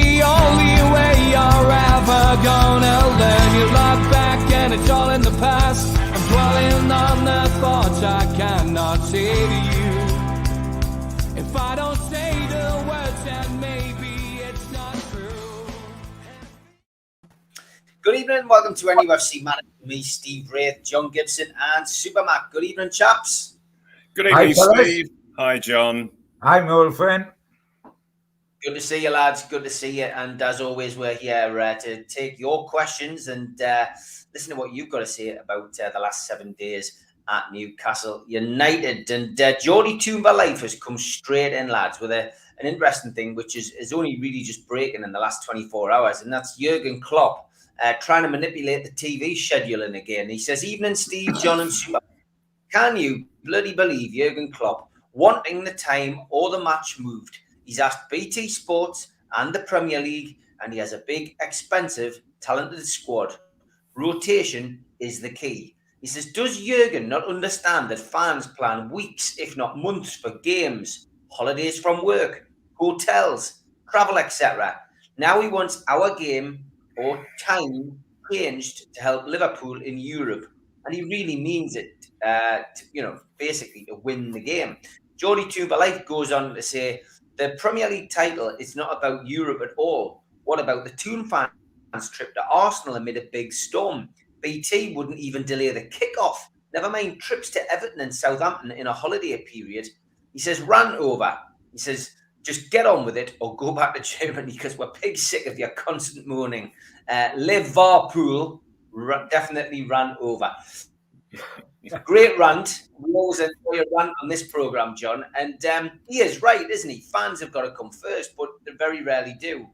the only way you're ever gonna learn. You look back and it's all in the past. I'm dwelling on the thoughts I cannot say to you. If I don't say the words, then maybe it's not true. Good evening and welcome to NUFC Manager. Me, Steve Wraith, John Gibson and Supermac. Good evening, chaps. Good evening, Steve. Hi, John. Hi, my old friend. Good to see you, lads. Good to see you. And as always, we're here to take your questions and listen to what you've got to say about the last 7 days at Newcastle United. And Geordie Toomba Life has come straight in, lads, with an interesting thing, which is only really just breaking in the last 24 hours. And that's Jurgen Klopp trying to manipulate the TV scheduling again. He says, evening, Steve, John and Super. Can you bloody believe Jurgen Klopp wanting the time or the match moved? He's asked BT Sports and the Premier League, and he has a big, expensive, talented squad. Rotation is the key. He says, does Jurgen not understand that fans plan weeks, if not months, for games, holidays from work, hotels, travel, etc.? Now he wants our game or time changed to help Liverpool in Europe. And he really means it, basically to win the game. Geordie Toomba Life goes on to say, the Premier League title is not about Europe at all. What about the Toon fans' trip to Arsenal amid a big storm? BT wouldn't even delay the kickoff. Never mind trips to Everton and Southampton in a holiday period. He says, rant over. He says, just get on with it or go back to Germany because we're pig sick of your constant moaning. Liverpool definitely ran over. Great rant. We always enjoy a rant on this programme, John. And he is right, isn't he? Fans have got to come first, but they very rarely do.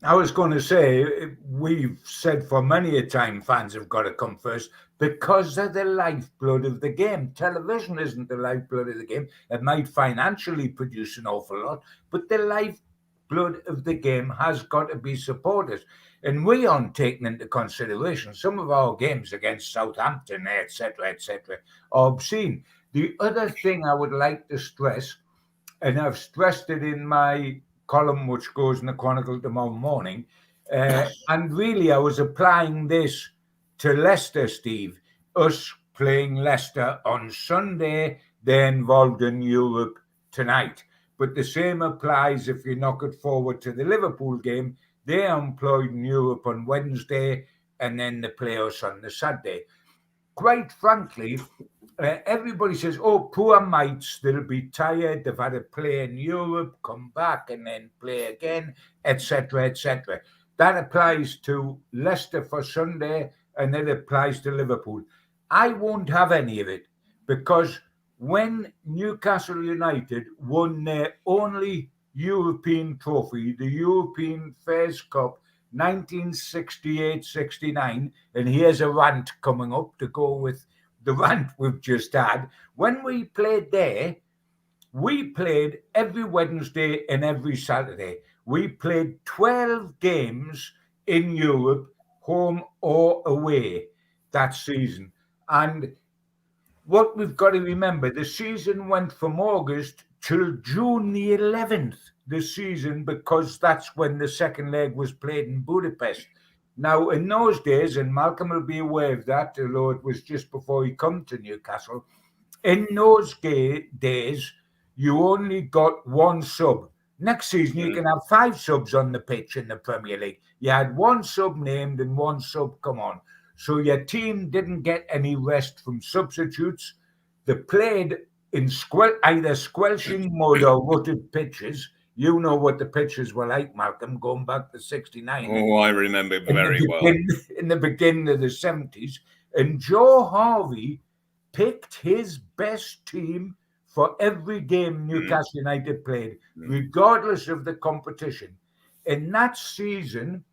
I was going to say, we've said for many a time fans have got to come first because they're the lifeblood of the game. Television isn't the lifeblood of the game. It might financially produce an awful lot, but the lifeblood of the game has got to be supported. And we aren't taking into consideration some of our games against Southampton, etc., are obscene. The other thing I would like to stress, and I've stressed it in my column, which goes in the Chronicle tomorrow morning, and really I was applying this to Leicester, Steve. Us playing Leicester on Sunday, they're involved in Europe tonight. But the same applies if you knock it forward to the Liverpool game. They are employed in Europe on Wednesday and then they play us on the Saturday. Quite frankly, everybody says, oh, poor mites, they'll be tired, they've had to play in Europe, come back and then play again, etc., etc. That applies to Leicester for Sunday and it applies to Liverpool. I won't have any of it because when Newcastle United won their only European trophy, the European Fairs Cup, 1968-69, and here's a rant coming up to go with the rant we've just had. When we played there, we played every Wednesday and every Saturday. We played 12 games in Europe, home or away, that season. And what we've got to remember, the season went from August till June the 11th this season because that's when the second leg was played in Budapest. Now, in those days, and Malcolm will be aware of that, although it was just before he come to Newcastle, in those days, you only got one sub. Next season, you can have 5 subs on the pitch in the Premier League. You had one sub named and one sub come on. So your team didn't get any rest from substitutes. They played in either squelching mud or rutted pitches. You know what the pitches were like, Malcolm, going back to 69. Oh, I remember very well. In the beginning of the 70s. And Joe Harvey picked his best team for every game Newcastle United played, regardless of the competition. In that season,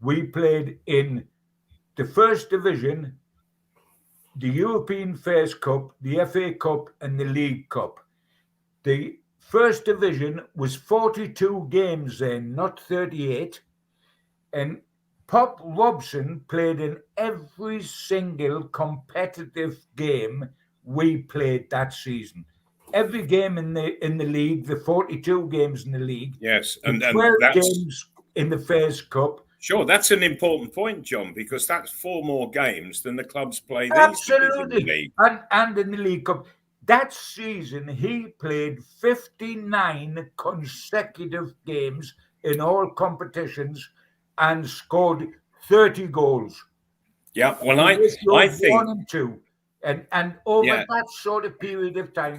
we played in the First Division, the European Fairs Cup, the FA Cup, and the League Cup. The First Division was 42 games then, not 38. And Pop Robson played in every single competitive game we played that season. Every game in the league, the 42 games in the league. Yes, and 12 that's games in the Fairs Cup. Sure, that's an important point, John, because that's 4 more games than the clubs play these days in the Absolutely. league. And in the League Cup. That season, he played 59 consecutive games in all competitions and scored 30 goals. Yeah, well, I think 1 and 2. And over that sort of period of time,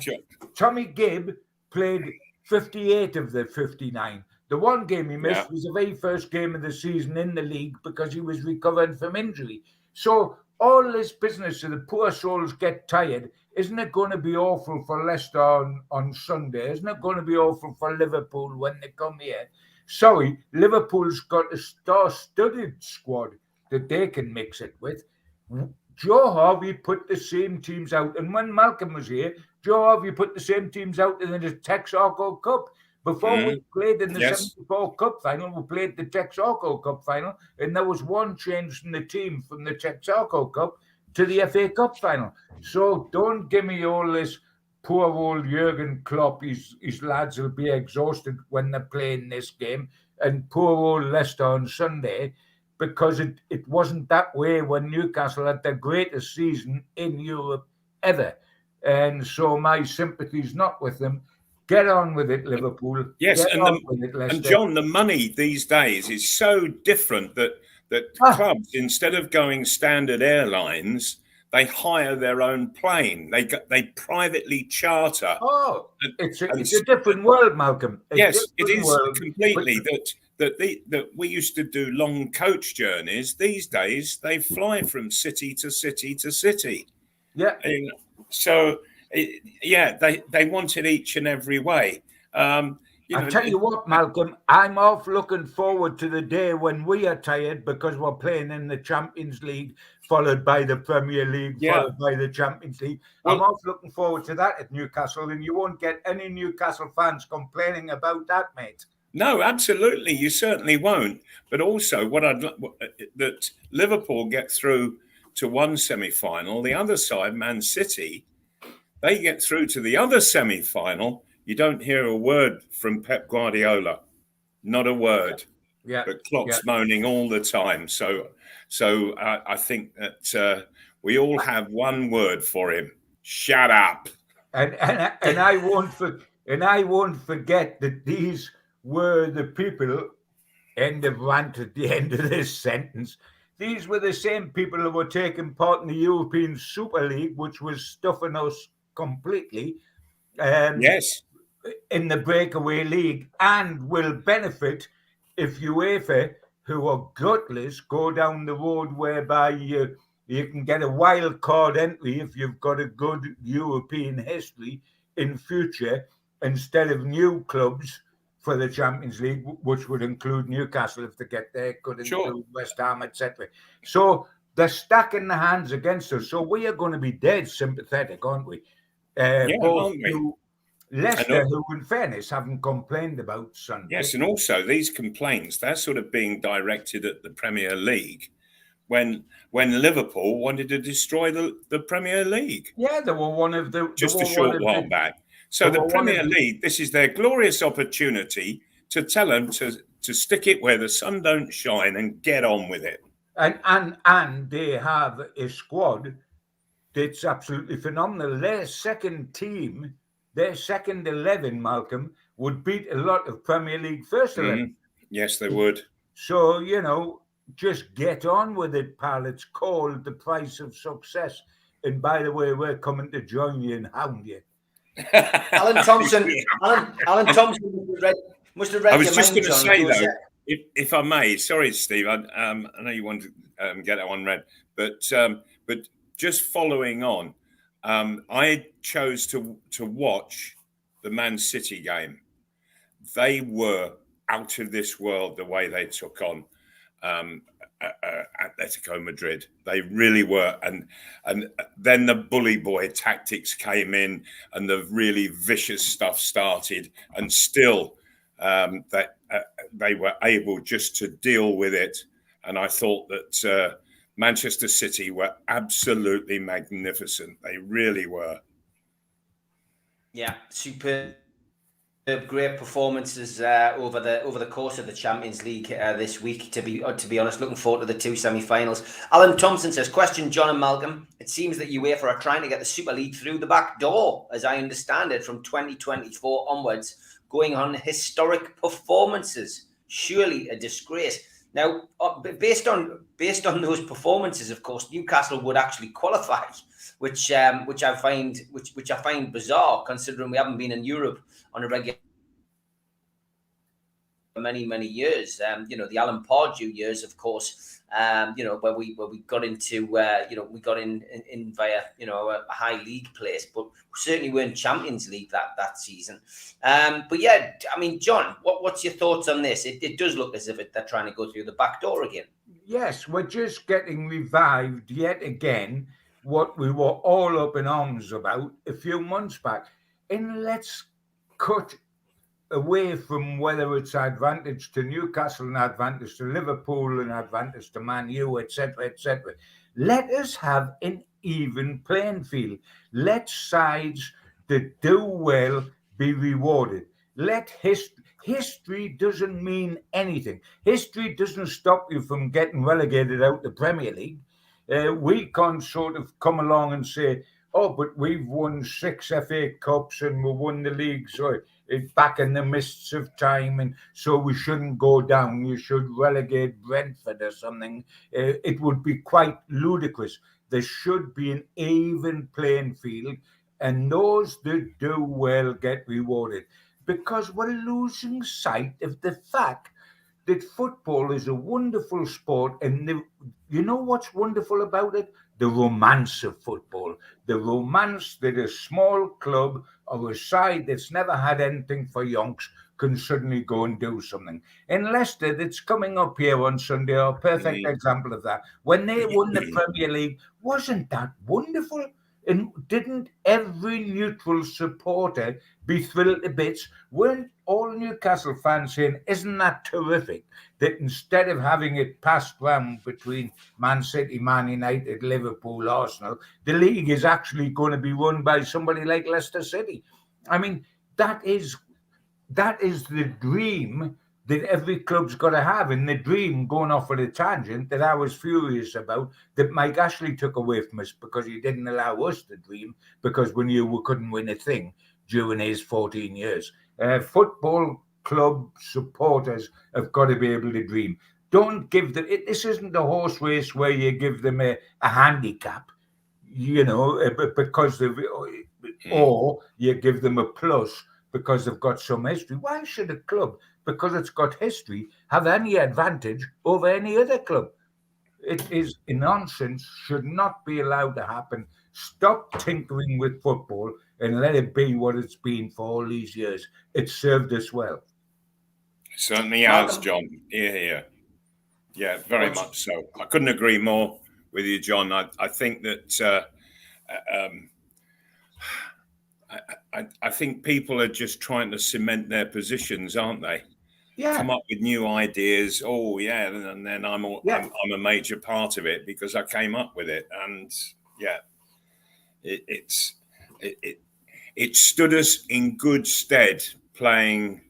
Tommy Gibb played 58 of the 59. The one game he missed was the very first game of the season in the league because he was recovering from injury. So all this business of the poor souls get tired. Isn't it going to be awful for Leicester on Sunday? Isn't it going to be awful for Liverpool when they come here? Sorry, Liverpool's got a star-studded squad that they can mix it with. Joe Harvey put the same teams out. And when Malcolm was here, Joe Harvey put the same teams out in the Texaco Cup. Before we played in the 74 Cup final, we played the Texaco Cup final, and there was one change in the team from the Texaco Cup to the FA Cup final. So don't give me all this poor old Jurgen Klopp. His lads will be exhausted when they're playing this game, and poor old Leicester on Sunday, because it wasn't that way when Newcastle had their greatest season in Europe ever. And so my sympathy's not with them. Get on with it, Liverpool. Yes, and John, the money these days is so different that clubs, instead of going standard airlines, they hire their own plane. They privately charter. Oh, it's a different world, Malcolm. Yes, it is completely. That we used to do long coach journeys. These days, they fly from city to city to city. Yeah. And so. They want it each and every way. I tell you what, Malcolm, I'm off looking forward to the day when we are tired because we're playing in the Champions League, followed by the Premier League, followed by the Champions League. I'm off looking forward to that at Newcastle, and you won't get any Newcastle fans complaining about that, mate. No, absolutely, you certainly won't. But also, that Liverpool get through to one semi-final, the other side, Man City. They get through to the other semi-final. You don't hear a word from Pep Guardiola, not a word. Yeah. But Klopp's moaning all the time. So I think that we all have one word for him: shut up. And I won't forget that these were the people. End of rant at the end of this sentence. These were the same people who were taking part in the European Super League, which was stuffing us completely in the breakaway league, and will benefit if UEFA, who are gutless, go down the road whereby you can get a wild card entry if you've got a good European history in future, instead of new clubs for the Champions League, which would include Newcastle if they get there, could include West Ham, etc. So they're stacking the hands against us. So we are going to be dead sympathetic, aren't we? Both to Leicester, who, in fairness, haven't complained about Sunday. Yes, and also these complaints, they're sort of being directed at the Premier League when Liverpool wanted to destroy the Premier League. Yeah, they were one of the... Just a short while back. So the Premier League, this is their glorious opportunity to tell them to stick it where the sun don't shine and get on with it. And they have a squad that's absolutely phenomenal. Their second team, their second 11, Malcolm, would beat a lot of Premier League first 11. Yes, they would. So, just get on with it, pal. It's called the price of success. And by the way, we're coming to join you and hound you. Alan Thompson must have read I was your just going mind, to John, say, because, though, if I may, sorry, Steve, I know you want to get that one read, but just following on, I chose to watch the Man City game. They were out of this world the way they took on Atletico Madrid. They really were, and then the bully boy tactics came in, and the really vicious stuff started, and still they were able just to deal with it. And I thought that Manchester City were absolutely magnificent. They really were. Yeah, super. Great performances over the course of the Champions League this week. To be honest, looking forward to the 2 semi-finals. Alan Thompson says, question John and Malcolm. It seems that UEFA are trying to get the Super League through the back door, as I understand it, from 2024 onwards, going on historic performances. Surely a disgrace. Now, based on those performances, of course, Newcastle would actually qualify, which I find bizarre, considering we haven't been in Europe on a regular many years. The Alan Pardew years, of course. Where we got into we got in via a high league place, but certainly weren't Champions League that season. But yeah, I mean, John, what's your thoughts on this? It does look as if they're trying to go through the back door again. Yes, we're just getting revived yet again. What we were all up in arms about a few months back, and let's cut away from whether it's advantage to Newcastle and advantage to Liverpool and advantage to Man U, etc., etc. Let us have an even playing field. Let sides that do well be rewarded. Let history doesn't mean anything. History doesn't stop you from getting relegated out the Premier League. We can't sort of come along and say, oh, but we've won 6 FA Cups and we won the league, so it's back in the mists of time, and so we shouldn't go down. You should relegate Brentford or something. It would be quite ludicrous. There should be an even playing field, and those that do well get rewarded, because we're losing sight of the fact that football is a wonderful sport, and you know what's wonderful about it? The romance of football, the romance that a small club or a side that's never had anything for yonks can suddenly go and do something. And Leicester, that's coming up here on Sunday, are a perfect example of that. When they won the Premier League, wasn't that wonderful? And didn't every neutral supporter be thrilled to bits? Weren't all Newcastle fans saying, isn't that terrific, that instead of having it passed round between Man City, Man United, Liverpool, Arsenal, the league is actually going to be run by somebody like Leicester City? I mean, that is the dream that every club's got to have, and the dream, going off on a tangent, that I was furious about, that Mike Ashley took away from us because he didn't allow us to dream, because we knew we couldn't win a thing during his 14 years. Football club supporters have got to be able to dream. Don't give them, this isn't a horse race where you give them a handicap, because or you give them a plus because they've got some history. Why should a club, because it's got history, have any advantage over any other club? It is nonsense, should not be allowed to happen. Stop tinkering with football and let it be what it's been for all these years. It's served us well. It certainly has, John. Here. Yeah, very much so. I couldn't agree more with you, John. I think that I think people are just trying to cement their positions, aren't they? Yeah. Come up with new ideas. Oh, yeah, and then I'm a major part of it because I came up with it. And yeah, it stood us in good stead playing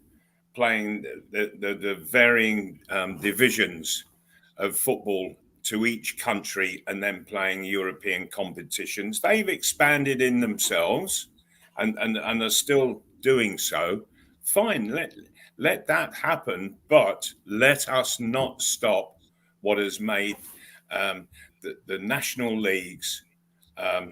the varying divisions of football to each country, and then playing European competitions. They've expanded in themselves. And are still doing so. Fine, let that happen, but let us not stop what has made the national leagues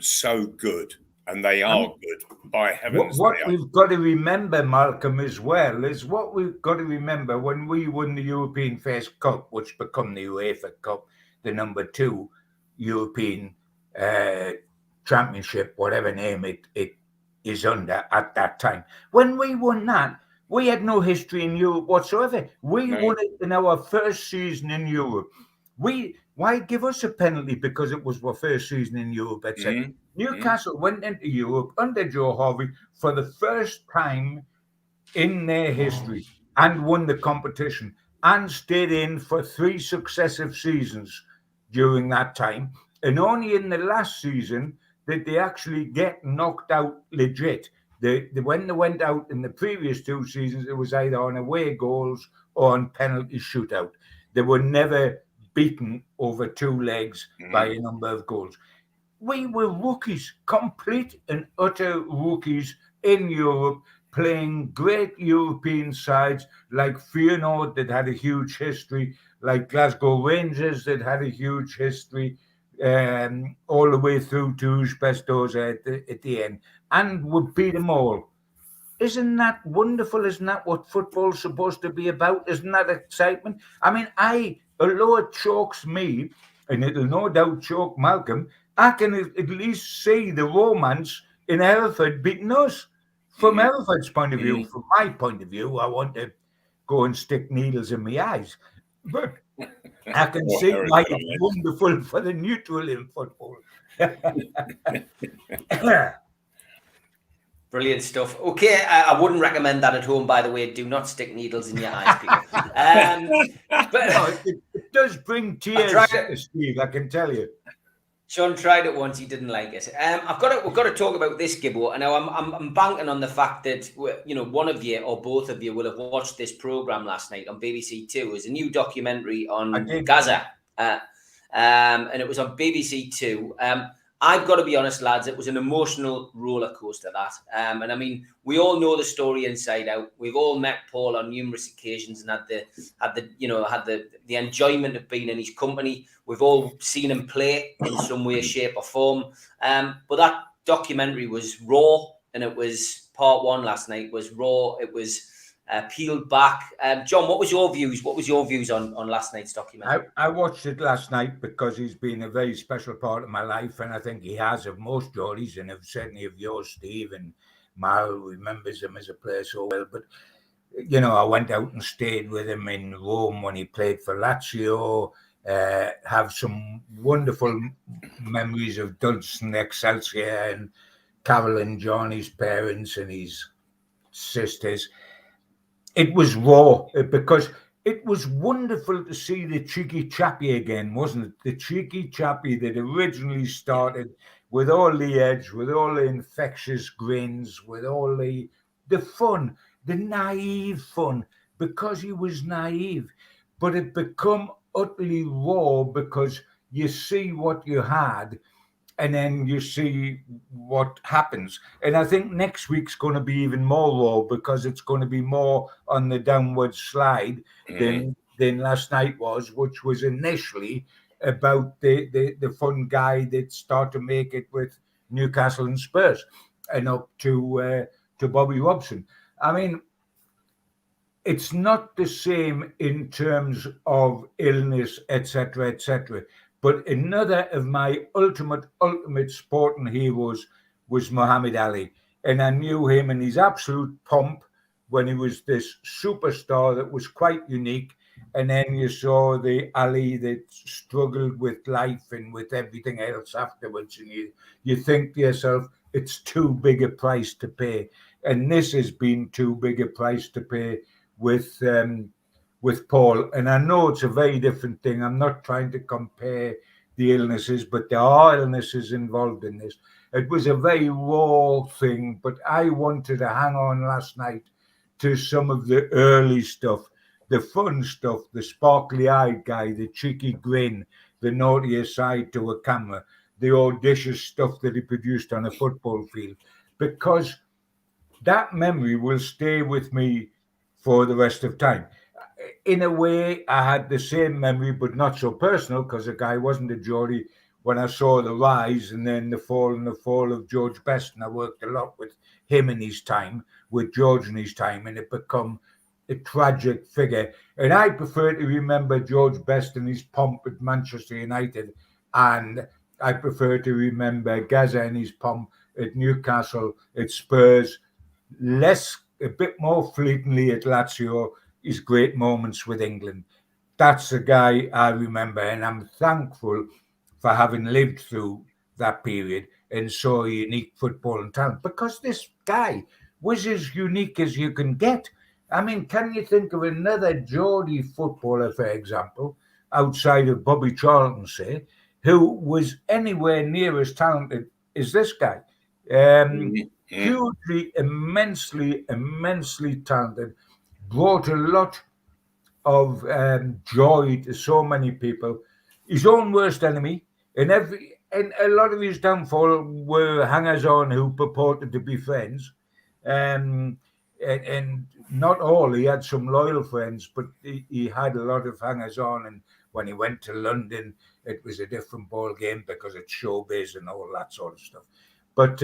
so good, and they are good, by heavens. What we've got to remember, Malcolm, as well, is what we've got to remember when we won the European First Cup, which became the UEFA Cup, the number 2 European Championship, whatever name it is under at that time. When we won that, we had no history in Europe whatsoever. We won it in our first season in Europe. Why give us a penalty because it was our first season in Europe, etc. Newcastle went into Europe under Joe Harvey for the first time in their history and won the competition and stayed in for 3 successive seasons during that time. And only in the last season did they actually get knocked out legit. when they went out in the previous 2 seasons, it was either on away goals or on penalty shootout. They were never beaten over 2 legs by a number of goals. We were rookies, complete and utter rookies in Europe, playing great European sides like Feyenoord that had a huge history, like Glasgow Rangers that had a huge history, all the way through to Uzbekistan at the end, and we beat them all. Isn't that wonderful? Isn't that what football's supposed to be about? Isn't that excitement? I mean, although it chokes me, and it'll no doubt choke Malcolm, I can at least see the romance in Hereford beating us. From Hereford's point of view, from my point of view, I want to go and stick needles in my eyes. But I can see why it's wonderful for the neutral in football. Brilliant stuff. Okay, I wouldn't recommend that at home, by the way. Do not stick needles in your eyes, people. But no, it does bring tears, Steve, I can tell you. Sean tried it once; he didn't like it. We've got to talk about this, Gibbo. Now, I'm banking on the fact that one of you or both of you will have watched this program last night on BBC Two. It was a new documentary on Gaza, and it was on BBC Two. I've got to be honest, lads, it was an emotional roller coaster, that. And I mean, we all know the story inside out. We've all met Paul on numerous occasions and had the enjoyment of being in his company. We've all seen him play in some way, shape, or form. But that documentary was raw, and it was part 1 last night was raw. It was peeled back. John, what was your views? What was your views on last night's documentary? I watched it last night because he's been a very special part of my life, and I think he has of most Geordies, and certainly of yours, Steve, and Mal remembers him as a player so well. But I went out and stayed with him in Rome when he played for Lazio. Have some wonderful memories of Dudson, Excelsior, and Carol and Johnny's parents and his sisters. It was raw because it was wonderful to see the cheeky chappy again, wasn't it? The cheeky chappy that originally started with all the edge, with all the infectious grins, with all the fun, the naive fun, because he was naive. But it become utterly raw because you see what you had and then you see what happens. And I think next week's going to be even more raw because it's going to be more on the downward slide than last night was, which was initially about the fun guy that started to make it with Newcastle and Spurs and up to Bobby Robson. I mean, it's not the same in terms of illness, etc., etc. But another of my ultimate sporting heroes was Muhammad Ali. And I knew him in his absolute pomp when he was this superstar that was quite unique. And then you saw the Ali that struggled with life and with everything else afterwards. And you think to yourself, it's too big a price to pay. And this has been too big a price to pay with Paul. And I know it's a very different thing. I'm not trying to compare the illnesses, but there are illnesses involved in this. It was a very raw thing, but I wanted to hang on last night to some of the early stuff, the fun stuff, the sparkly-eyed guy, the cheeky grin, the naughty aside to a camera, the audacious stuff that he produced on a football field, because that memory will stay with me for the rest of time. In a way, I had the same memory, but not so personal, because the guy wasn't a Geordie when I saw the rise and then the fall of George Best. And I worked a lot with him in his time, with George in his time, and it become a tragic figure. And I prefer to remember George Best and his pomp at Manchester United, and I prefer to remember Gaza and his pomp at Newcastle, at Spurs, a bit more fleetingly at Lazio, his great moments with England. That's the guy I remember, and I'm thankful for having lived through that period and saw unique football and talent, because this guy was as unique as you can get. I mean, can you think of another Geordie footballer, for example, outside of Bobby Charlton, say, who was anywhere near as talented as this guy? hugely, immensely talented, brought a lot of joy to so many people. His own worst enemy, and a lot of his downfall were hangers-on who purported to be friends, and not all. He had some loyal friends, but he had a lot of hangers-on. And when he went to London, it was a different ball game because it's showbiz and all that sort of stuff. But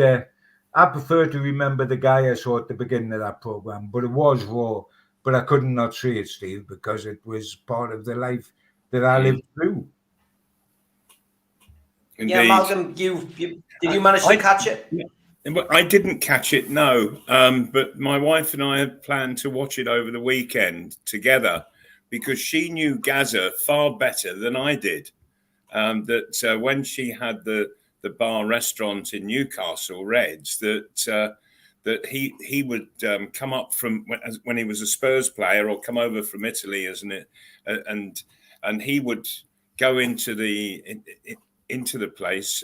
I prefer to remember the guy I saw at the beginning of that program. But it was raw. But I couldn't not see it, Steve, because it was part of the life that I lived through. Indeed. Yeah, Malcolm, did you manage to catch it? I didn't catch it, no. But my wife and I had planned to watch it over the weekend together because she knew Gazza far better than I did. That when she had the bar restaurant in Newcastle, Reds, that he would come up from when he was a Spurs player or come over from Italy, isn't it? And he would go into the place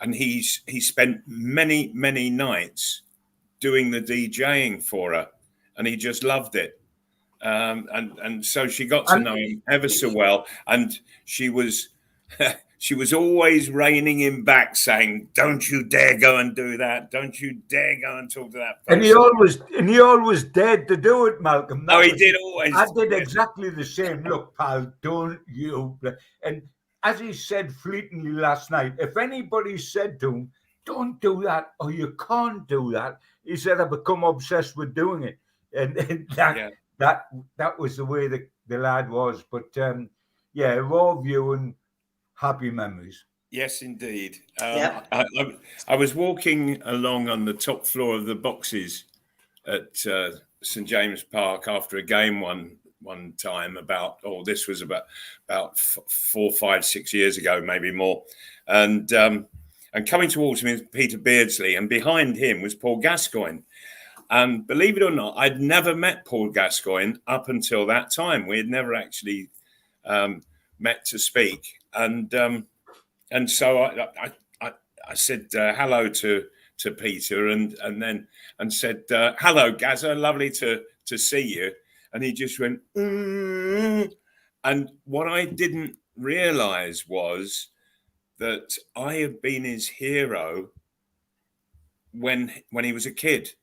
and he spent many nights doing the DJing for her, and he just loved it. And so she got to know him ever so well, and she was always reining him back, saying, "Don't you dare go and do that! Don't you dare go and talk to that person." And he always dared to do it, Malcolm. He did always. I did exactly the same. Look, pal, don't you? And as he said fleetingly last night, if anybody said to him, "Don't do that," or "You can't do that," he said, "I become obsessed with doing it," and that was the way the lad was. But raw viewing. Happy memories. Yes, indeed. I was walking along on the top floor of the boxes at St James Park after a game one time this was about 4, 5, 6 years ago, maybe more. And coming towards me is Peter Beardsley, and behind him was Paul Gascoigne. And believe it or not, I'd never met Paul Gascoigne up until that time. We had never actually met to speak. And so I said hello to Peter and said hello Gazza, lovely to see you. And he just went and what I didn't realise was that I had been his hero when he was a kid.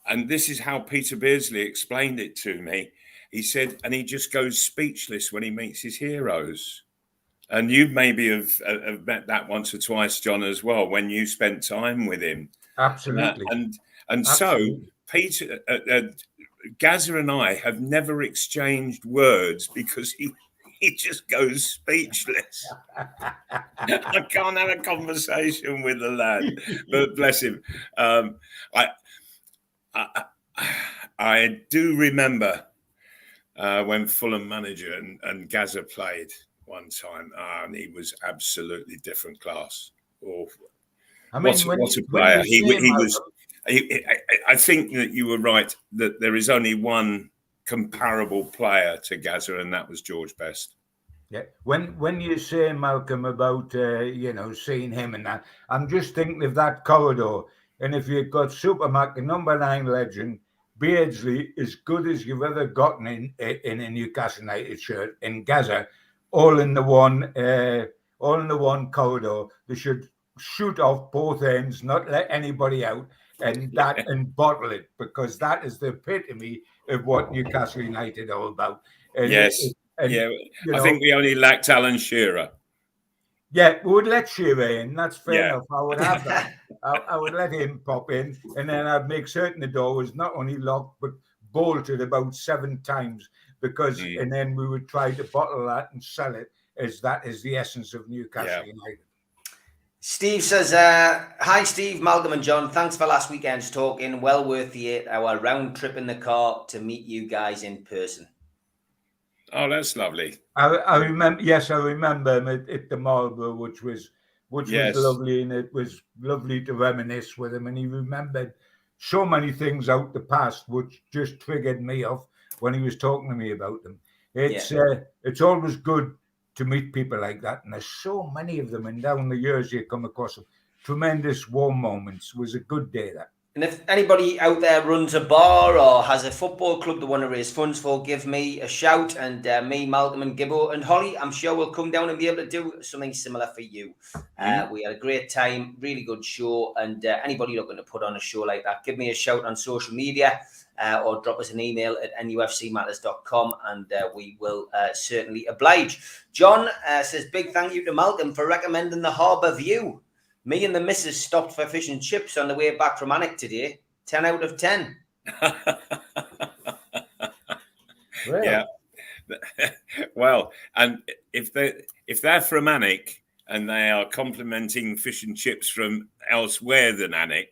And this is how Peter Beardsley explained it to me. He said, and he just goes speechless when he meets his heroes. And you maybe have met that once or twice, John, as well, when you spent time with him. Absolutely. And so Peter, Gazza and I have never exchanged words because he just goes speechless. I can't have a conversation with the lad, but bless him. I do remember when Fulham manager and Gazza played one time, and he was absolutely different class. I mean, what a player! He was. I think that you were right that there is only one comparable player to Gazza, and that was George Best. Yeah. When you say, Malcolm, about seeing him and that, I'm just thinking of that corridor. And if you've got Supermac, the number 9 legend, Beardsley, as good as you've ever gotten in a Newcastle United shirt, and Gazza, all in the one corridor. They should shoot off both ends, not let anybody out, and bottle it, because that is the epitome of what Newcastle United are all about. And I think we only lacked Alan Shearer. Yeah, we would let Shearer in. That's fair enough. I would have that. I would let him pop in, and then I'd make certain the door was not only locked but bolted about 7 times, because and then we would try to bottle that and sell it as that is the essence of Newcastle United. Steve says, hi Steve, Malcolm and John, thanks for last weekend's talking. Well worth the 8-hour round trip in the car to meet you guys in person. Oh, that's lovely. I remember. Yes, I remember him at the Marlborough, which was lovely, and it was lovely to reminisce with him. And he remembered so many things out the past, which just triggered me off when he was talking to me about them. It's always good to meet people like that, and there's so many of them. And down the years, you come across them. tremendous warm moments. It was a good day that. And if anybody out there runs a bar or has a football club they want to raise funds for, give me a shout, and me, Malcolm and Gibbo and Holly, I'm sure we'll come down and be able to do something similar for you. We had a great time, really good show, and anybody looking to put on a show like that, give me a shout on social media or drop us an email at nufcmatters.com, and we will certainly oblige. John says, big thank you to Malcolm for recommending the Harbour View. Me and the missus stopped for fish and chips on the way back from Alnwick today. 10 out of 10. Really? Yeah. Well, and if they're from Alnwick and they are complimenting fish and chips from elsewhere than Alnwick,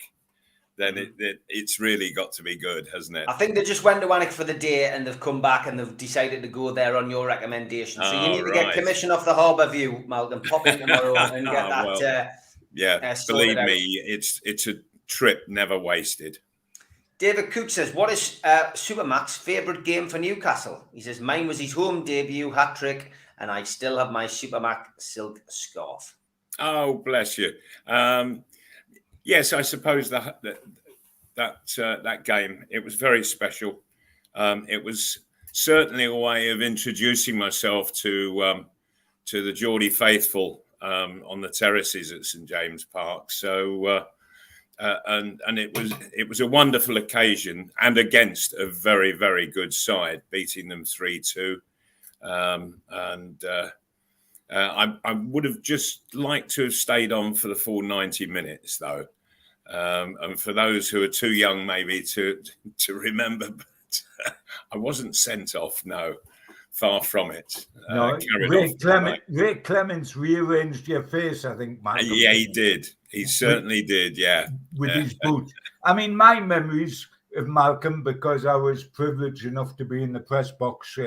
then it's really got to be good, hasn't it? I think they just went to Alnwick for the day and they've come back and they've decided to go there on your recommendation. So you need to get commission off the Harbour View, Malcolm. Pop in tomorrow and get that. Well, believe me, it's a trip never wasted. David Cook says, what is Supermac's favourite game for Newcastle? He says, mine was his home debut hat-trick and I still have my Supermac silk scarf. Oh, bless you. Yes, I suppose that game, it was very special. It was certainly a way of introducing myself to the Geordie faithful on the terraces at St James Park. So, and it was a wonderful occasion, and against a very, very good side, beating them 3-2. I would have just liked to have stayed on for the full 90 minutes, though. And for those who are too young, maybe to remember, but I wasn't sent off. No, far from it. No, Ray Clements rearranged your face, I think, Malcolm. Yeah, he did. He certainly did. Yeah, with his boot. I mean, my memories of Malcolm, because I was privileged enough to be in the press box,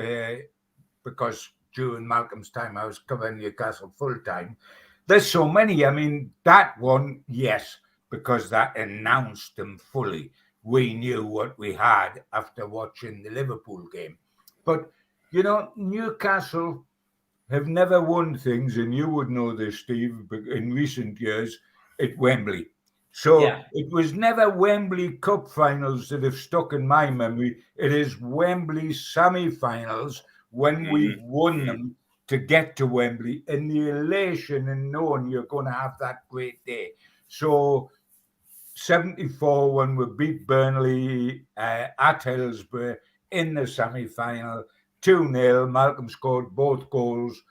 because during Malcolm's time I was covering Newcastle full time. There's so many. I mean, that one, yes, because that announced them fully. We knew what we had after watching the Liverpool game. But, you know, Newcastle have never won things, and you would know this, Steve, in recent years at Wembley. So it was never Wembley Cup finals that have stuck in my memory. It is Wembley semi-finals when we've won them to get to Wembley, and the elation and knowing you're going to have that great day. So 74 when we beat Burnley at Hillsborough in the semi-final, 2-0. Malcolm scored both goals.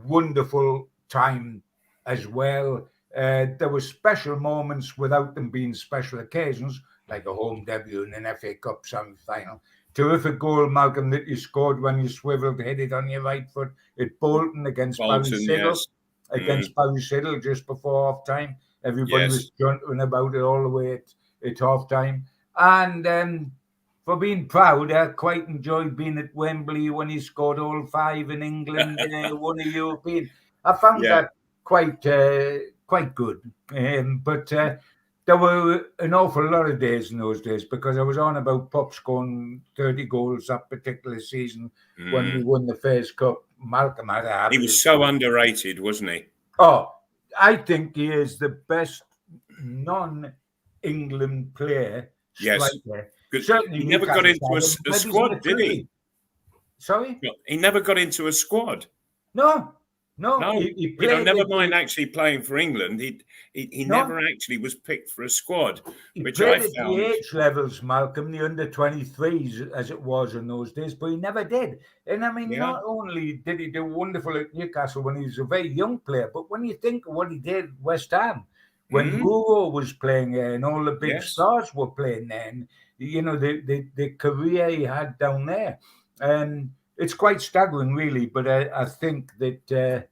Wonderful time as well. There were special moments without them being special occasions, like a home debut in an FA Cup semi-final. Terrific goal, Malcolm, that you scored when you swiveled, hit it on your right foot at Bolton against Barry Siddle. Yes. Against Barry Siddle just before half-time. Everybody was jumping about it all the way at half-time. And for being proud, I quite enjoyed being at Wembley when he scored all 5 in England and won a European. I found that quite good. But there were an awful lot of days in those days, because I was on about Pop scoring 30 goals that particular season when we won the Fairs Cup. Malcolm had a... He was so underrated, wasn't he? Oh, I think he is the best non-England player, striker. Certainly, he never got into a squad, did he? Sorry? He never got into a squad. No. He played, never mind actually playing for England. He never actually was picked for a squad, which I found. The age levels, Malcolm, the under-23s, as it was in those days, but he never did. And I mean, not only did he do wonderful at Newcastle when he was a very young player, but when you think of what he did at West Ham, when Gibbo was playing there and all the big stars were playing there, and you know the career he had down there, it's quite staggering, really. But I think that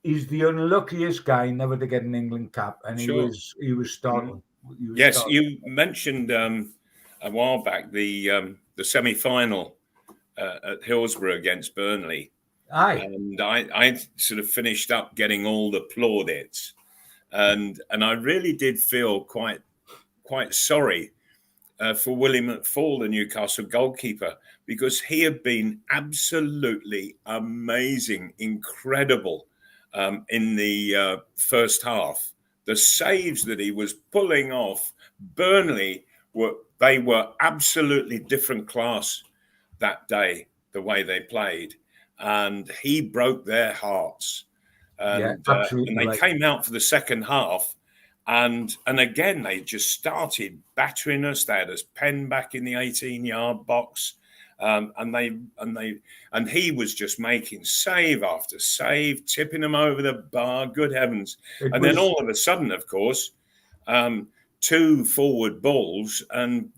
he's the unluckiest guy never to get an England cap, and he was starting. You mentioned a while back the semi-final at Hillsborough against Burnley. Aye. And I sort of finished up getting all the plaudits, and I really did feel quite sorry for Willie McFall, the Newcastle goalkeeper, because he had been absolutely amazing, incredible in the first half. The saves that he was pulling off, Burnley were absolutely different class that day, the way they played, and he broke their hearts. And, absolutely. And they came out for the second half, and again they just started battering us. They had us penned back in the 18-yard box. And he was just making save after save, tipping them over the bar. Good heavens! Then all of a sudden, of course, 2 forward balls, and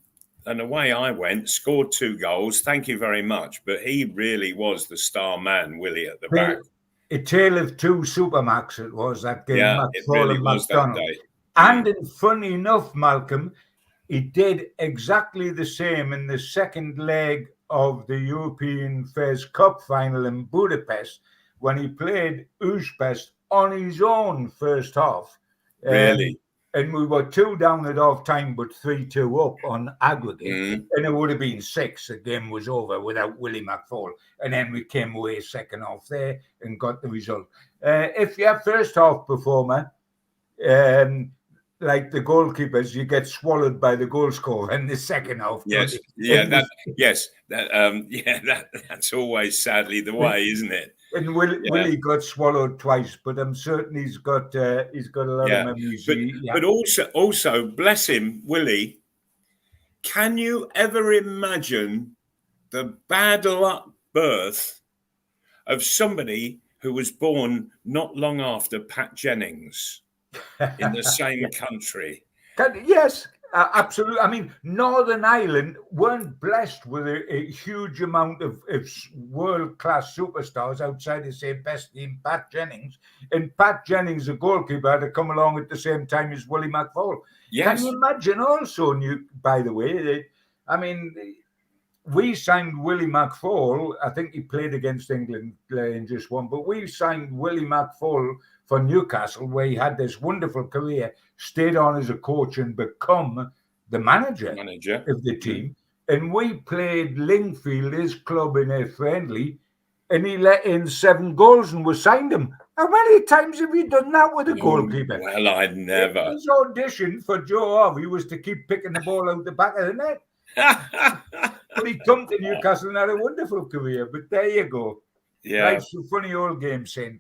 away I went. Scored 2 goals. Thank you very much. But he really was the star man, Willie, at the back. A tale of 2 Supermacs it was that game. Yeah, it really was that day. And funny enough, Malcolm, he did exactly the same in the second leg of the European Fairs Cup final in Budapest when he played Uzbekistan on his own first half. Really? And we were 2 down at half time, but 3-2 up on aggregate. And it would have been 6. The game was over without Willie McFall. And then we came away second half there and got the result. If you're first half performer, like the goalkeepers, you get swallowed by the goal scorer in the second half. Yes, that's always sadly the way, isn't it? And Willie got swallowed twice, but I'm certain he's got a lot of memories. But also, bless him, Willie. Can you ever imagine the bad luck birth of somebody who was born not long after Pat Jennings? In the same country. Yes, absolutely. I mean, Northern Ireland weren't blessed with a huge amount of world-class superstars outside the same best team, Pat Jennings. And Pat Jennings, the goalkeeper, had to come along at the same time as Willie McFall. Yes. Can you imagine also, by the way, we signed Willie McFall. I think he played against England in just one, but we signed Willie McFall for Newcastle, where he had this wonderful career, stayed on as a coach and become the manager of the team. And we played Lingfield, his club, in a friendly, and he let in 7 goals and we signed him. How many times have you done that with a goalkeeper? Well, I'd never. His audition for Joe Harvey was to keep picking the ball out the back of the net. But he come to Newcastle and had a wonderful career. But there you go. Yeah. Life's a funny old game, Sin.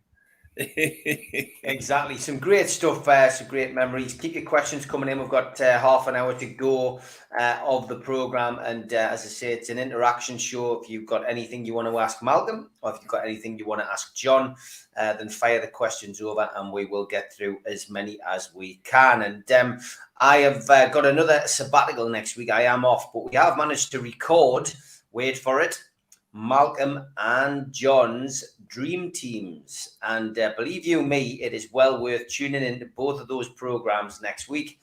Exactly. Some great stuff, some great memories. Keep your questions coming in. We've got half an hour to go of the programme. And as I say, it's an interaction show. If you've got anything you want to ask Malcolm, or if you've got anything you want to ask John, then fire the questions over and we will get through as many as we can. And I have got another sabbatical next week. I am off, but we have managed to record, wait for it, Malcolm and John's dream teams, and believe you me, it is well worth tuning into both of those programs next week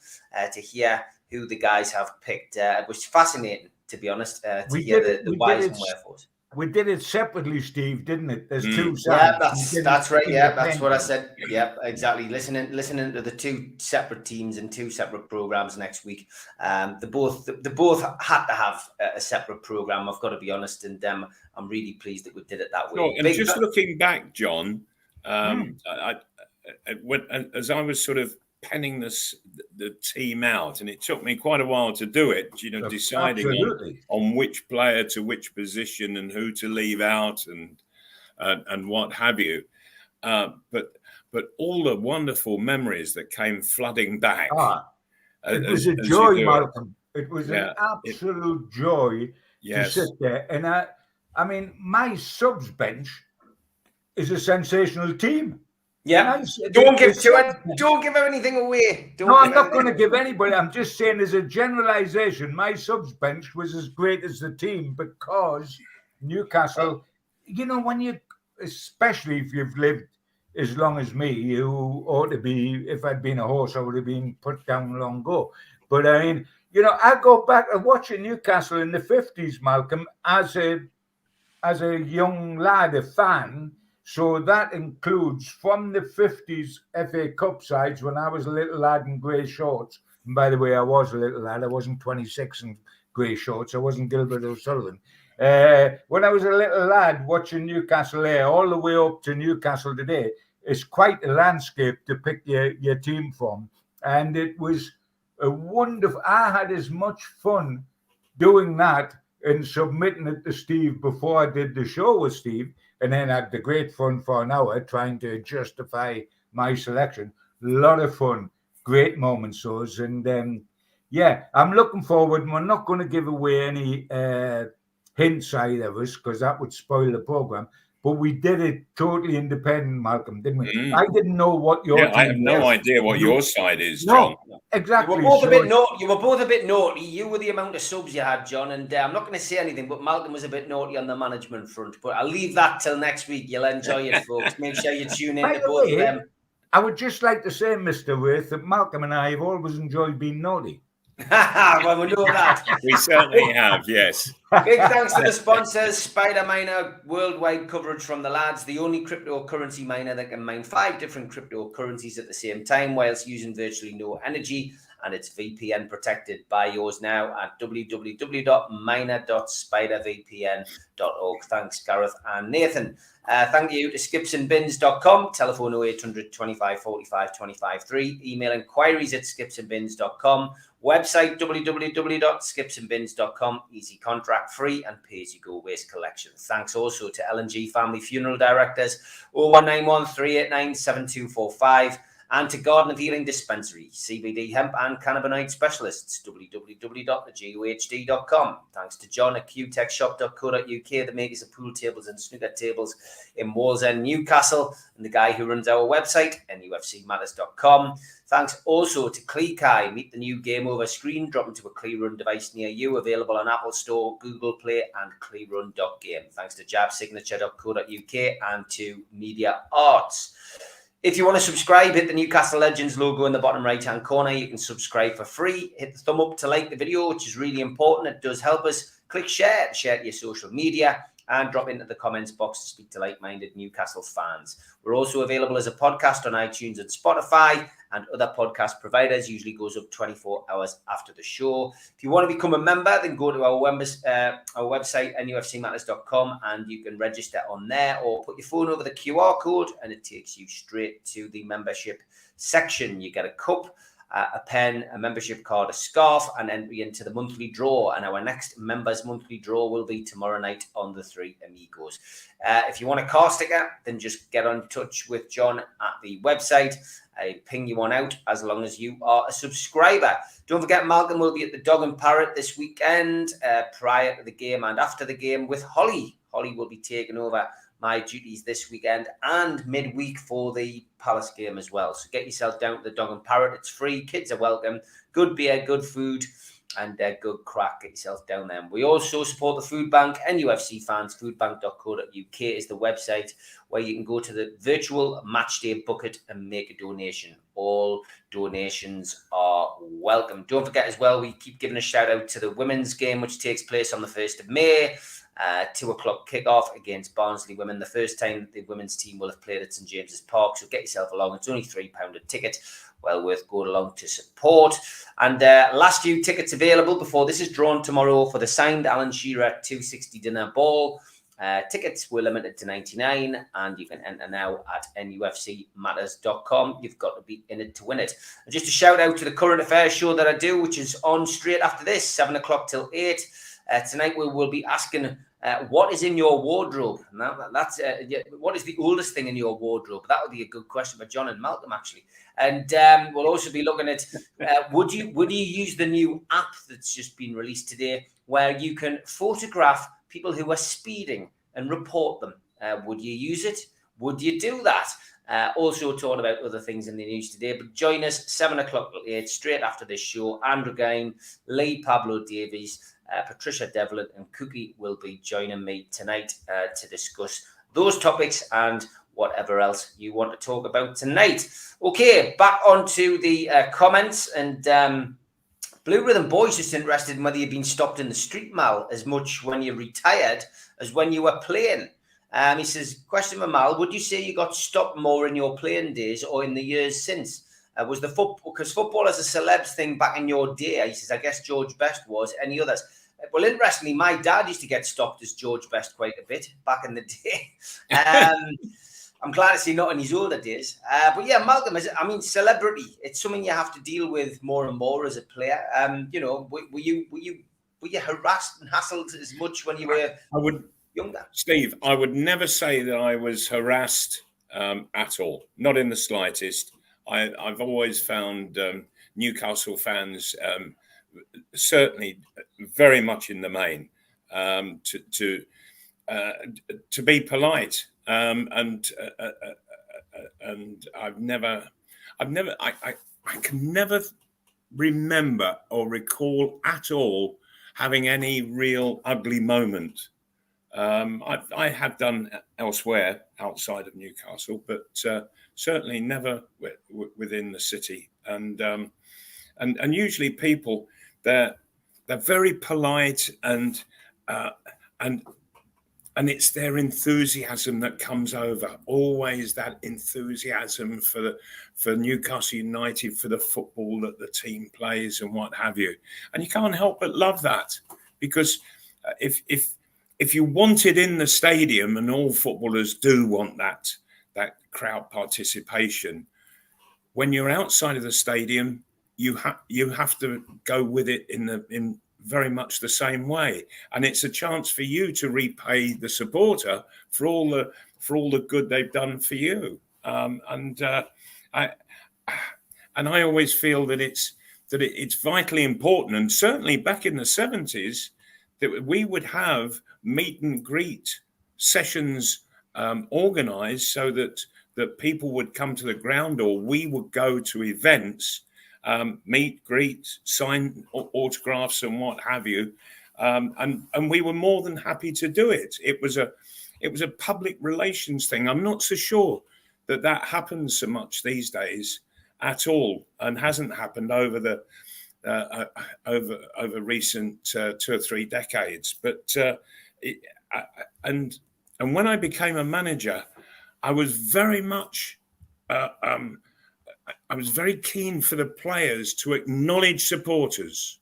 to hear who the guys have picked. It was fascinating, to be honest, to hear the whys and wherefores. We did it separately, Steve, didn't it? There's 2 sides. Yeah, that's right. Yeah, that's what I said. Yeah, exactly. Listening to the 2 separate teams and 2 separate programs next week. They both had to have a separate program. I've got to be honest, and I'm really pleased that we did it that way. Sure. And just looking back, John, as I was sort of penning the team out, and it took me quite a while to do it, deciding on which player to which position and who to leave out and what have you. But all the wonderful memories that came flooding back. It was a joy, Malcolm. It was an absolute joy to sit there. And I mean, my subs bench is a sensational team. Yeah, don't give anything away. I'm not going to give anybody. I'm just saying, as a generalization, my subs bench was as great as the team because Newcastle. Especially if you've lived as long as me, you ought to be. If I'd been a horse, I would have been put down long ago. But I mean, I go back and watching Newcastle in the 50s, Malcolm, as a young lad, a fan. So that includes from the 50s FA Cup sides when I was a little lad in grey shorts. And by the way, I was a little lad. I wasn't 26 in grey shorts. I wasn't Gilbert O'Sullivan. When I was a little lad watching Newcastle all the way up to Newcastle today, it's quite a landscape to pick your team from. And it was a wonderful, I had as much fun doing that and submitting it to Steve before I did the show with Steve, and then had the great fun for an hour trying to justify my selection. A lot of fun, great moments those. And yeah, I'm looking forward. We're not going to give away any hints either of us, because that would spoil the program. But we did it totally independent, Malcolm, didn't we? I didn't know what your team I have no was. idea what your side is, John. No, exactly. You were both a bit naughty. You were the amount of subs you had, John, and I'm not going to say anything, but Malcolm was a bit naughty on the management front. But I'll leave that till next week. You'll enjoy it, folks. Make sure you tune in to both of them. I would just like to say, Mr. Wraith, that Malcolm and I have always enjoyed being naughty. Well, we know that. We certainly have, yes. Big thanks to the sponsors, Spider Miner, worldwide coverage from the lads, the only cryptocurrency miner that can mine 5 different cryptocurrencies at the same time whilst using virtually no energy, and it's VPN protected. Buy yours now at www.miner.spidervpn.org. Thanks, Gareth and Nathan. Thank you to skipsandbins.com, telephone 0800 25 45 25 3, email inquiries at skipsandbins.com, website www.skipsandbins.com, easy contract free and pay-as-you-go waste collection. Thanks also to L&G Family Funeral Directors, 0191 389 7245, and to Garden of Healing Dispensary, CBD hemp and cannabinoid specialists, www.gohd.com. Thanks to John at qtechshop.co.uk, the makers of pool tables and snooker tables in Wallsend, Newcastle, and the guy who runs our website, NUFCmatters.com. Thanks also to Kleekai. Meet the new Game Over screen, drop into a Kleerun device near you, available on Apple Store, Google Play, and kleerun.game. Thanks to jabsignature.co.uk and to Media Arts. If you want to subscribe, hit the Newcastle Legends logo in the bottom right-hand corner. You can subscribe for free. Hit the thumb up to like the video, which is really important. It does help us. Click share to your social media, and drop into the comments box to speak to like-minded Newcastle fans. We're also available as a podcast on iTunes and Spotify and other podcast providers. Usually goes up 24 hours after the show. If you want to become a member, then go to our website, NUFCmatters.com, and you can register on there, or put your phone over the QR code and it takes you straight to the membership section. You get a cup, a pen, a membership card, a scarf, and entry into the monthly draw. And our next members monthly draw will be tomorrow night on the Three Amigos. If you want a car sticker, then just get in touch with John at the website. I ping you one out as long as you are a subscriber. Don't forget, Malcolm will be at the Dog and Parrot this weekend, prior to the game and after the game with Holly. Holly will be taking over my duties this weekend and midweek for the Palace game as well. So get yourself down to the Dog and Parrot. It's free. Kids are welcome. Good beer, good food, and good crack. Get yourself down there. We also support the food bank. NUFC fans, foodbank.co.uk is the website where you can go to the virtual matchday bucket and make a donation. All donations are welcome. Don't forget as well, we keep giving a shout out to the women's game, which takes place on the 1st of May. 2:00 kickoff against Barnsley Women. The first time the women's team will have played at St James's Park. So get yourself along. It's only £3 a ticket. Well worth going along to support. And last few tickets available before this is drawn tomorrow for the signed Alan Shearer 260 dinner ball. Tickets were limited to 99, and you can enter now at NUFCmatters.com. You've got to be in it to win it. And just a shout out to the current affairs show that I do, which is on straight after this, 7:00 till 8. Tonight we will be asking what is in your wardrobe. Now that's what is the oldest thing in your wardrobe? That would be a good question for John and Malcolm, actually. And we'll also be looking at would you use the new app that's just been released today, where you can photograph people who are speeding and report them? Would you use it? Would you do that? Also talking about other things in the news today, but join us 7:00 till 8 straight after this show. Andrew Gain, Lee Pablo Davies, Patricia Devlin and Cookie will be joining me tonight to discuss those topics and whatever else you want to talk about tonight. Okay, back onto the comments. And Blue Rhythm Boy's just interested in whether you've been stopped in the street, Mal, as much when you retired as when you were playing. He says, question for Mal, would you say you got stopped more in your playing days or in the years since? Was the football, because football as a celebs thing back in your day? He says, I guess George Best was. Any others? Well, interestingly, my dad used to get stopped as George Best quite a bit back in the day. I'm glad to see not in his older days. But yeah, Malcolm, celebrity. It's something you have to deal with more and more as a player. Were you harassed and hassled as much when you were younger? Steve, I would never say that I was harassed at all. Not in the slightest. I've always found Newcastle fans certainly very much in the main to be polite. And I can never remember or recall at all having any real ugly moment. I have done elsewhere outside of Newcastle, but certainly never within the city. And usually people they're very polite and it's their enthusiasm that comes over. Always that enthusiasm for Newcastle United, for the football that the team plays and what have you. And you can't help but love that, because if you want it in the stadium, and all footballers do want that crowd participation, when you're outside of the stadium, you have to go with it in very much the same way, and it's a chance for you to repay the supporter for all the good they've done for you. I always feel that it's vitally important, and certainly back in the 70s, that we would have meet and greet sessions organised so that people would come to the ground, or we would go to events. Meet, greet, sign autographs and what have you, and we were more than happy to do it. It was a public relations thing. I'm not so sure that happens so much these days at all, and hasn't happened over recent 2 or 3 decades. But and when I became a manager, I was very much. I was very keen for the players to acknowledge supporters,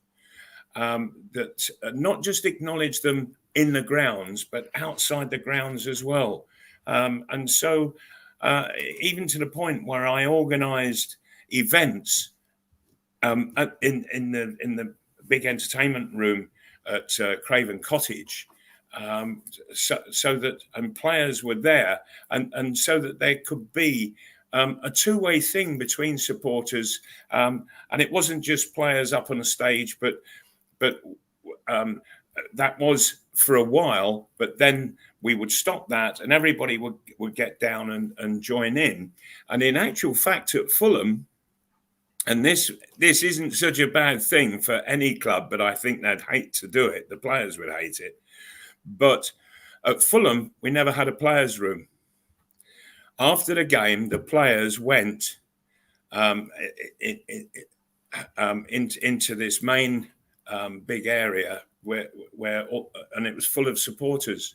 that not just acknowledge them in the grounds, but outside the grounds as well. And so even to the point where I organised events in the big entertainment room at Craven Cottage, so that players were there, and so that there could be a two-way thing between supporters, and it wasn't just players up on the stage, but that was for a while. But then we would stop that, and everybody would get down and join in. And in actual fact, at Fulham, and this isn't such a bad thing for any club, but I think they'd hate to do it. The players would hate it. But at Fulham, we never had a players' room. After the game, the players went into this main big area where and it was full of supporters,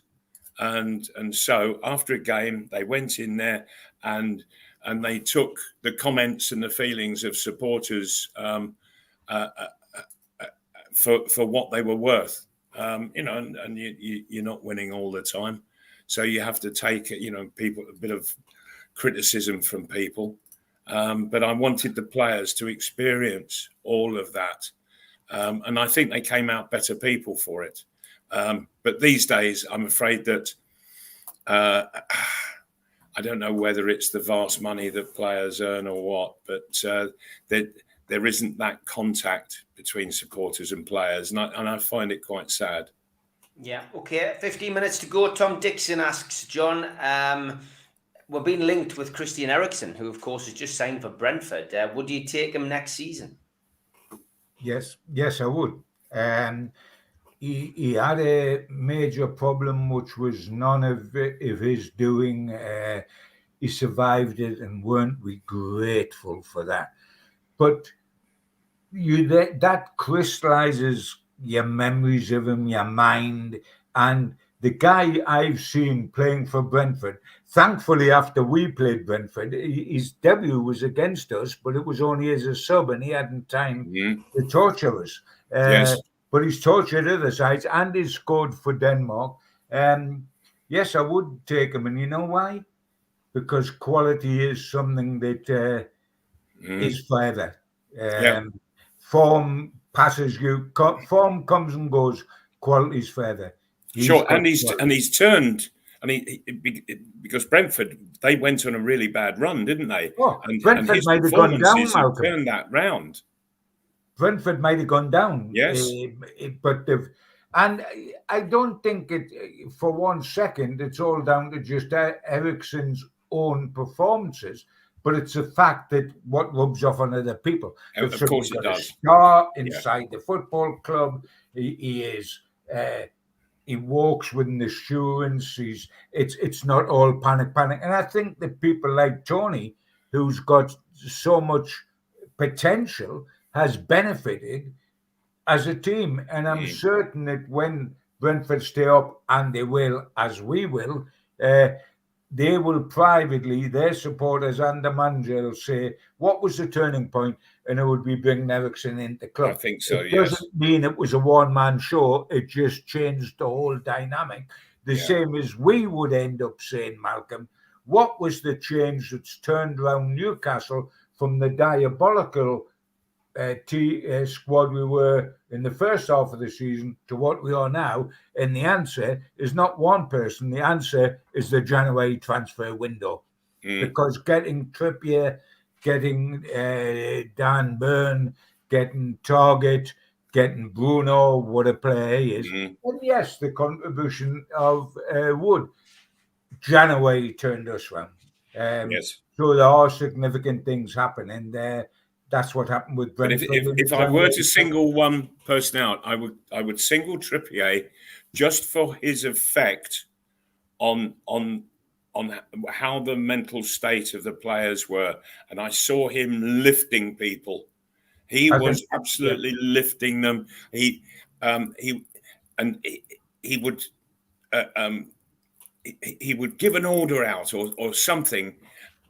and so after a game, they went in there and they took the comments and the feelings of supporters for what they were worth. And you're not winning all the time, so you have to take people a bit of criticism from people, but I wanted the players to experience all of that, and I think they came out better people for it. But these days, I'm afraid that I don't know whether it's the vast money that players earn or what, but there isn't that contact between supporters and players, and I find it quite sad. Yeah, okay. 15 minutes to go. Tom Dixon asks, John, we're being linked with Christian Eriksen, who, of course, has just signed for Brentford. Would you take him next season? Yes, I would. He had a major problem, which was none of his doing. He survived it, and weren't we grateful for that? But that crystallizes your memories of him, your mind, and the guy I've seen playing for Brentford, thankfully, after we played Brentford, his debut was against us, but it was only as a sub, and he hadn't time to torture us. Yes. But he's tortured other sides, and he's scored for Denmark. Yes, I would take him, and you know why? because quality is something that is forever. Form passes you. Form comes and goes. Quality's forever. Sure, and he's turned. And because Brentford, they went on a really bad run, didn't they? Oh, and Brentford his might have gone down, performances have Malcolm. turned that round. Brentford might have gone down. Yes. But and I don't think it for 1 second it's all down to just Eriksen's own performances, but it's a fact that what rubs off on other people. Of course it does. A star inside the football club. He is. He walks with an assurance. It's not all panic. And I think that people like Tony, who's got so much potential, has benefited as a team. And I'm certain that when Brentford stay up, and they will, as we will, they will privately, their supporters and the manager will say, what was the turning point? And it would be bringing Eriksen into the club. I think so, it doesn't mean it was a one-man show. It just changed the whole dynamic. The same as we would end up saying, Malcolm, what was the change that's turned around Newcastle from the diabolical squad we were in the first half of the season to what we are now? And the answer is not one person. The answer is the January transfer window. Because getting Trippier, getting Dan Burn, getting Target, getting Bruno, what a player he is. And yes, the contribution of Wood. January turned us round. So there are significant things happening there. That's what happened with Brentford. But if I were to single one person out, I would single Trippier just for his effect on how the mental state of the players were, and I saw him lifting people. He was absolutely lifting them. He would give an order out or something.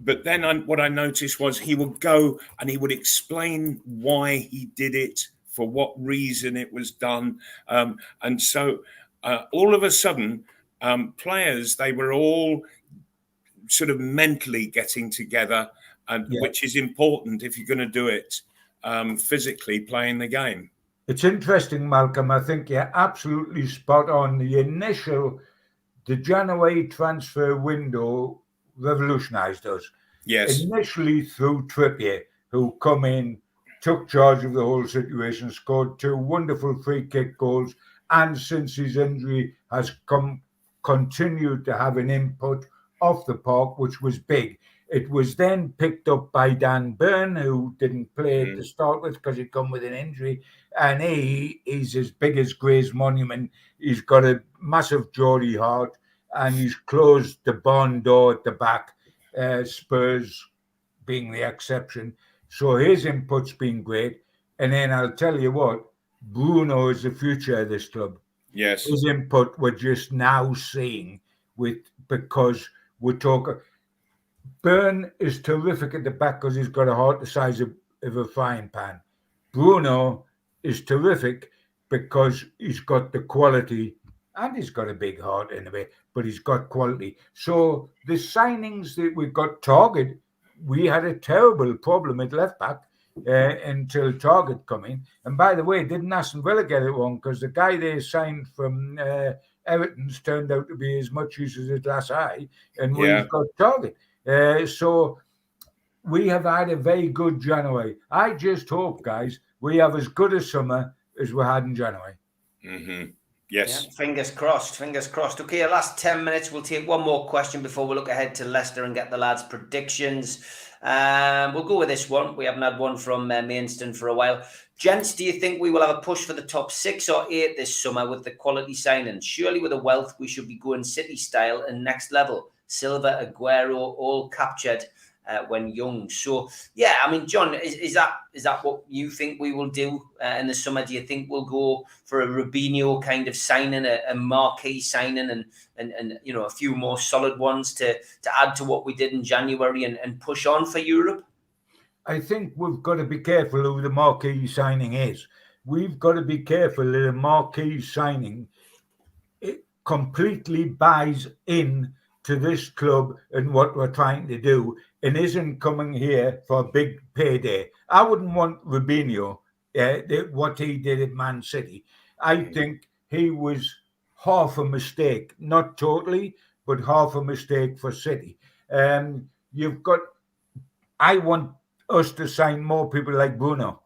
But then what I noticed was he would go and he would explain why he did it, for what reason it was done. And so all of a sudden, players, they were all sort of mentally getting together, and which is important if you're going to do it physically, playing the game. It's interesting, Malcolm. I think you're absolutely spot on. The January transfer window revolutionised us. Yes. Initially through Trippier, who come in, took charge of the whole situation, scored 2 wonderful free kick goals, and since his injury has continued to have an input off the park, which was big. It was then picked up by Dan Burn, who didn't play to start with because he'd come with an injury, and he's as big as Gray's Monument. He's got a massive Geordie heart, and he's closed the barn door at the back, Spurs being the exception. So his input's been great. And then I'll tell you what, Bruno is the future of this club. Yes. His input we're just now seeing because we're talking. Burn is terrific at the back because he's got a heart the size of a frying pan. Bruno is terrific because he's got the quality, and he's got a big heart in a way, but he's got quality. So the signings that we've got, Target, we had a terrible problem at left back until Target come in. And by the way, didn't Aston Villa get it wrong? Because the guy they signed from Everton's turned out to be as much use as a glass eye, and we've got Target. So we have had a very good January. I just hope, guys, we have as good a summer as we had in January. Yes. Yeah, fingers crossed. Fingers crossed. Okay, our last 10 minutes. We'll take one more question before we look ahead to Leicester and get the lads' predictions. We'll go with this one. We haven't had one from Mainston for a while. Gents, do you think we will have a push for the top 6 or 8 this summer with the quality signings? Surely with the wealth, we should be going City style and next level. Silva, Aguero, all captured when young. So, yeah, I mean, John, is that what you think we will do in the summer? Do you think we'll go for a Rubinho kind of signing, a marquee signing, and you know, a few more solid ones to add to what we did in January and push on for Europe? I think we've got to be careful who the marquee signing is. We've got to be careful that a marquee signing it completely buys in to this club and what we're trying to do, and isn't coming here for a big payday. I wouldn't want Robinho, what he did at Man City. I think he was half a mistake, not totally, but half a mistake for City. You've got. I want us to sign more people like Bruno.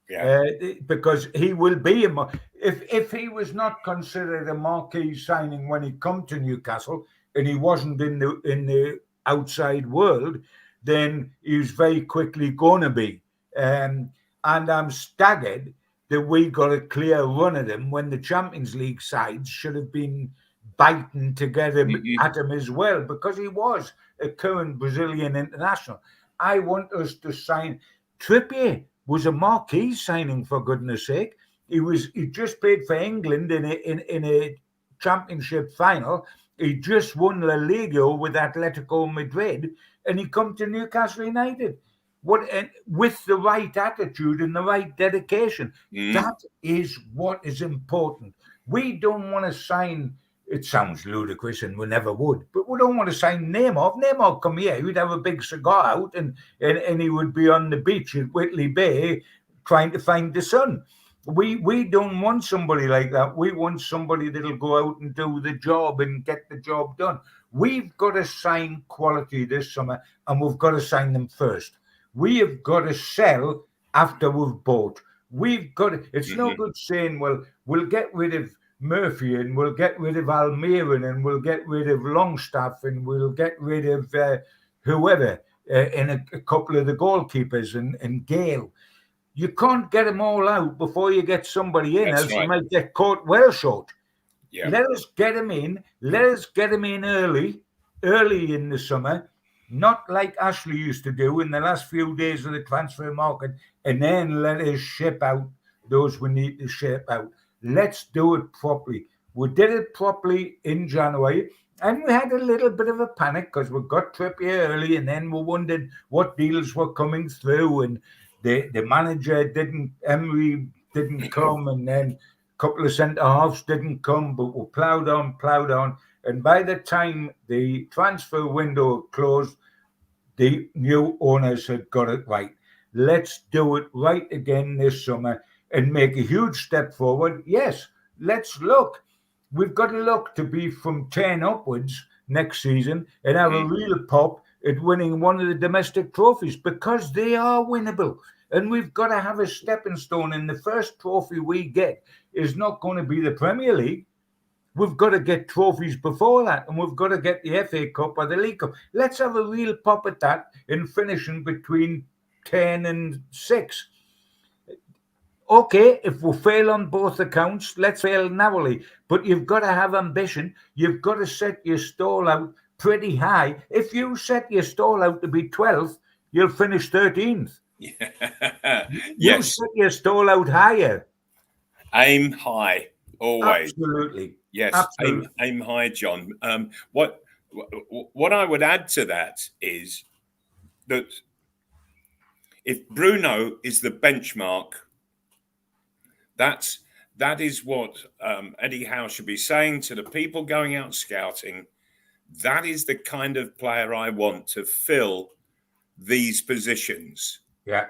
Yeah. Because he will be if he was not considered a marquee signing when he come to Newcastle and he wasn't in the outside world, then he's very quickly going to be. And I'm staggered that we got a clear run at him when the Champions League sides should have been biting to get him at him as well, because he was a current Brazilian international. I want us to sign. Trippier was a marquee signing, for goodness sake. He just played for England in a championship final. He just won La Liga with Atletico Madrid, and he come to Newcastle United. With the right attitude and the right dedication. That is what is important. We don't want to sign. It sounds ludicrous, and we never would, but we don't want to sign Neymar. If Neymar come here, he'd have a big cigar out, and he would be on the beach at Whitley Bay trying to find the sun. We don't want somebody like that. We want somebody that'll go out and do the job and get the job done. We've got to sign quality this summer, and we've got to sign them first. We have got to sell after we've bought. We've got to. It's no good saying, well, we'll get rid of Murphy and we'll get rid of Almiron and we'll get rid of Longstaff and we'll get rid of whoever and a couple of the goalkeepers and Gale. You can't get them all out before you get somebody in, else you might get caught well short. Yeah. Let us get them in. Let us get them in early in the summer, not like Ashley used to do in the last few days of the transfer market, and then let us ship out those we need to ship out. Let's do it properly. We did it properly in January, and we had a little bit of a panic because we got Trippier early, and then we wondered what deals were coming through, and the manager Emery didn't come, and then a couple of centre-halves didn't come, but we ploughed on, and by the time the transfer window closed, the new owners had got it right. Let's do it right again this summer and make a huge step forward. Yes, let's look. We've got to look to be from 10 upwards next season and have a real pop at winning one of the domestic trophies, because they are winnable. And we've got to have a stepping stone. And the first trophy we get is not going to be the Premier League. We've got to get trophies before that, and we've got to get the FA Cup or the League Cup. Let's have a real pop at that in finishing between 10 and 6. Okay, if we fail on both accounts, let's fail narrowly. But you've got to have ambition. You've got to set your stall out pretty high. If you set your stall out to be 12th, you'll finish 13th. Yeah. You set your stall out higher. Aim high, always. Absolutely. Yes, absolutely. Aim high, John. What I would add to that is that if Bruno is the benchmark, that is what Eddie Howe should be saying to the people going out scouting. That is the kind of player I want to fill these positions. Yeah.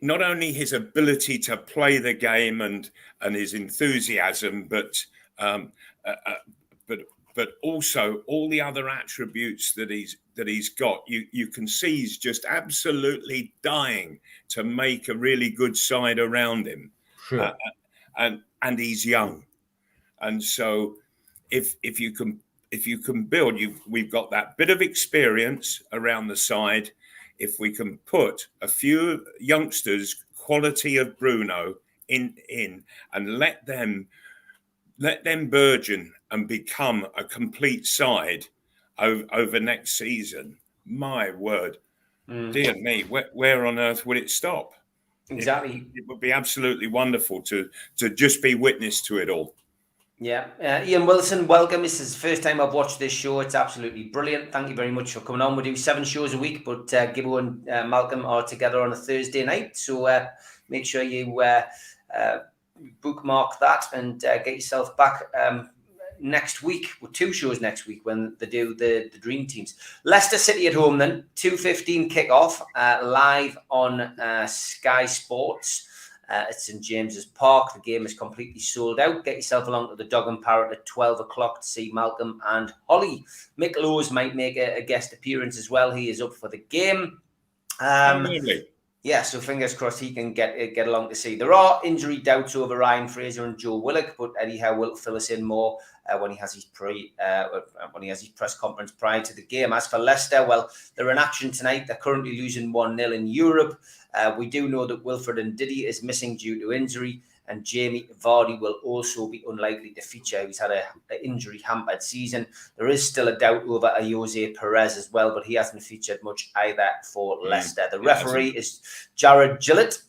Not only his ability to play the game and his enthusiasm, but also all the other attributes that he's got. You can see he's just absolutely dying to make a really good side around him. Sure. And he's young, and so if you can build, we've got that bit of experience around the side. If we can put a few youngsters, quality of Bruno, in and let them burgeon and become a complete side over next season, my word, dear me, where on earth would it stop? Exactly. It would be absolutely wonderful to just be witness to it all. Yeah. Ian Wilson, welcome. This is the first time I've watched this show. It's absolutely brilliant. Thank you very much for coming on. We do 7 shows a week, but Gibbo and Malcolm are together on a Thursday night. So make sure you bookmark that and get yourself back next week, with 2 shows next week when they do the dream teams. Leicester City at home then, 2:15 kickoff, live on Sky Sports. At St James's Park. The game is completely sold out. Get yourself along to the Dog and Parrot at 12 o'clock to see Malcolm and Holly. Mick Lowes might make a guest appearance as well. He is up for the game. Yeah, so fingers crossed he can get along to see. There are injury doubts over Ryan Fraser and Joe Willock, but Eddie Howe will fill us in more when he has his press conference prior to the game. As for Leicester, well, they're in action tonight. They're currently losing 1-0 in Europe. We do know that Wilfred Ndidi is missing due to injury, and Jamie Vardy will also be unlikely to feature. He's had an injury-hampered season. There is still a doubt over Jose Perez as well, but he hasn't featured much either for Leicester. The referee is Jared Gillett.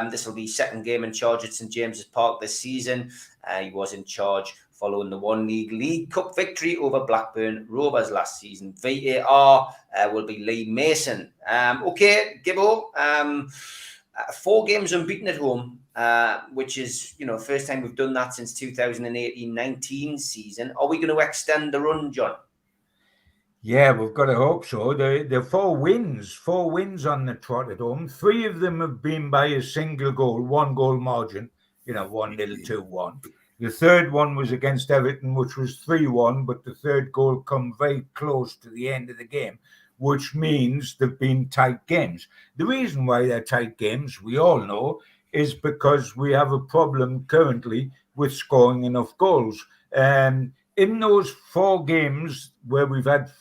This will be his second game in charge at St James's Park this season. He was in charge following the One League Cup victory over Blackburn Rovers last season. VAR will be Lee Mason. Okay, Gibbo, 4 games unbeaten at home, which is, first time we've done that since 2018-19 season. Are we going to extend the run, John? Yeah, we've got to hope so. The 4 wins on the trot at home. 3 of them have been by a single goal, 1 goal margin, 1-0, 2-1. The third one was against Everton, which was 3-1, but the third goal come very close to the end of the game, which means they've been tight games. The reason why they're tight games, we all know, is because we have a problem currently with scoring enough goals. In those 4 games where we've had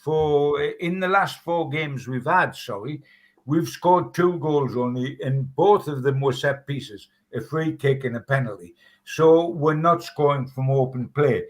in the last 4 games we've scored 2 goals only, and both of them were set pieces, a free kick and a penalty. So we're not scoring from open play,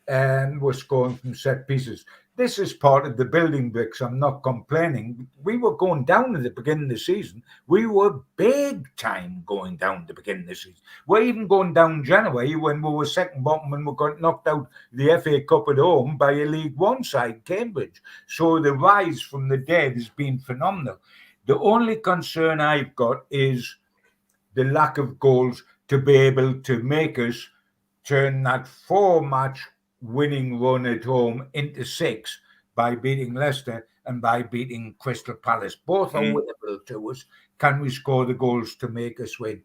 and we're scoring from set pieces. This is part of the building bricks. I'm not complaining. We were going down at the beginning of the season. We were big time going down at the beginning of the season. We're even going down January when we were second bottom and we got knocked out the FA Cup at home by a League One side, Cambridge. So the rise from the dead has been phenomenal. The only concern I've got is the lack of goals to be able to make us turn that 4-match winning run at home into 6 by beating Leicester and by beating Crystal Palace. Both are winnable to us. Can we score the goals to make us win?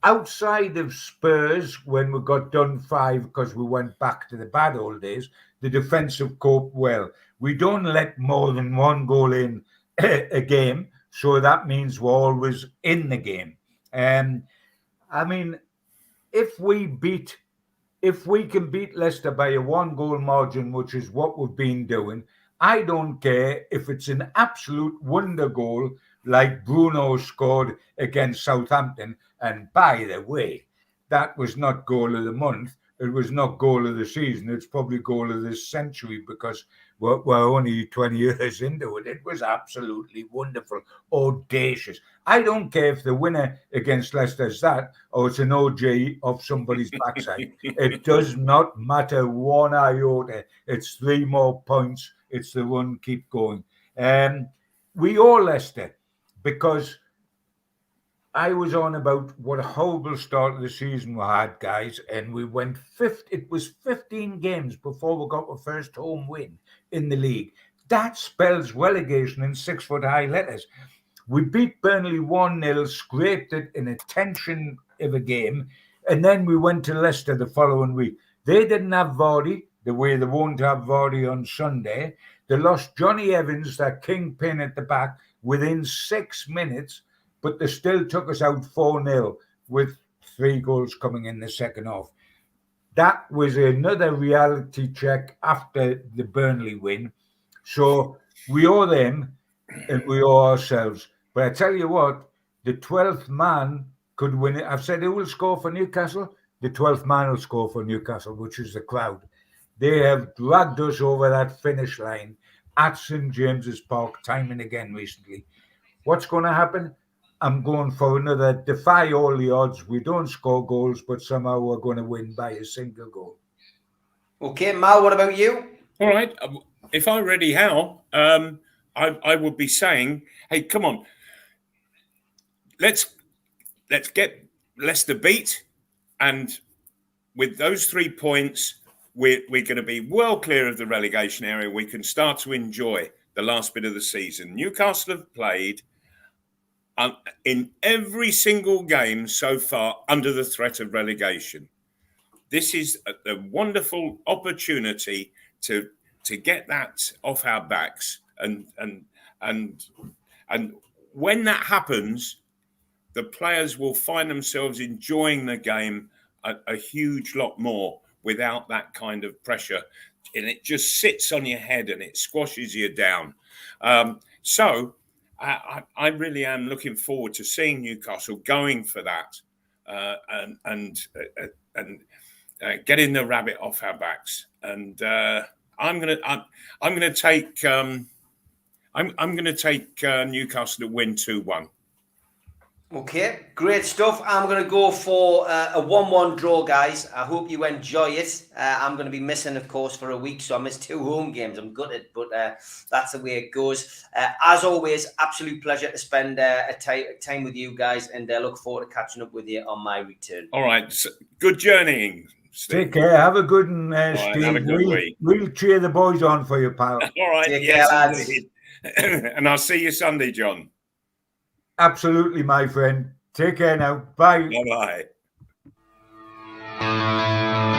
Outside of Spurs, when we got done 5 because we went back to the bad old days, the defensive cope well. We don't let more than 1 goal in a game, so that means we're always in the game. I mean, if we can beat Leicester by a 1-goal margin, which is what we've been doing, I don't care if it's an absolute wonder goal like Bruno scored against Southampton. And by the way, that was not goal of the month. It was not goal of the season. It's probably goal of this century because we're only 20 years into it. It was absolutely wonderful, audacious. I don't care if the winner against Leicester is that or it's an OG of somebody's backside. It does not matter 1 iota. It's 3 more points. It's the run, keep going. We owe Leicester because I was on about what a horrible start of the season we had, guys, and we went it was 15 games before we got our first home win in the league. That spells relegation in 6-foot-high letters. We beat Burnley 1-0, scraped it in a tension of a game, and then we went to Leicester the following week. They didn't have Vardy, the way they won't have Vardy on Sunday. They lost Johnny Evans, that kingpin at the back, within 6 minutes, but they still took us out 4-0 with 3 goals coming in the second half. That was another reality check after the Burnley win. So we owe them and we owe ourselves. But I tell you what, the 12th man could win it. I've said who will score for Newcastle? The 12th man will score for Newcastle, which is the crowd. They have dragged us over that finish line at St James's Park time and again recently. What's going to happen? I'm going for another defy all the odds. We don't score goals, but somehow we're going to win by a single goal. Okay, Mal, what about you? All right. If I were Eddie Howe, I would be saying, hey, come on. Let's get Leicester beat. And with those 3 points, we're going to be well clear of the relegation area. We can start to enjoy the last bit of the season. Newcastle have played in every single game so far under the threat of relegation. This is a wonderful opportunity to get that off our backs, and when that happens, the players will find themselves enjoying the game a huge lot more without that kind of pressure, and it just sits on your head and it squashes you down. So I really am looking forward to seeing Newcastle going for that and getting the rabbit off our backs. And I'm going to take Newcastle to win 2-1. Okay, great stuff. I'm going to go for a 1-1 draw, guys. I hope you enjoy it. I'm going to be missing, of course, for a week, so I missed 2 home games. I'm gutted, but that's the way it goes. As always, absolute pleasure to spend time with you guys, and look forward to catching up with you on my return. All right, so good journeying, Steve. Take care. Have a good one, Steve. Have a good week. We'll cheer the boys on for you, pal. All right, Take yes, care, lads. indeed. And I'll see you Sunday, John. Absolutely, my friend. Take care now. Bye. Bye-bye.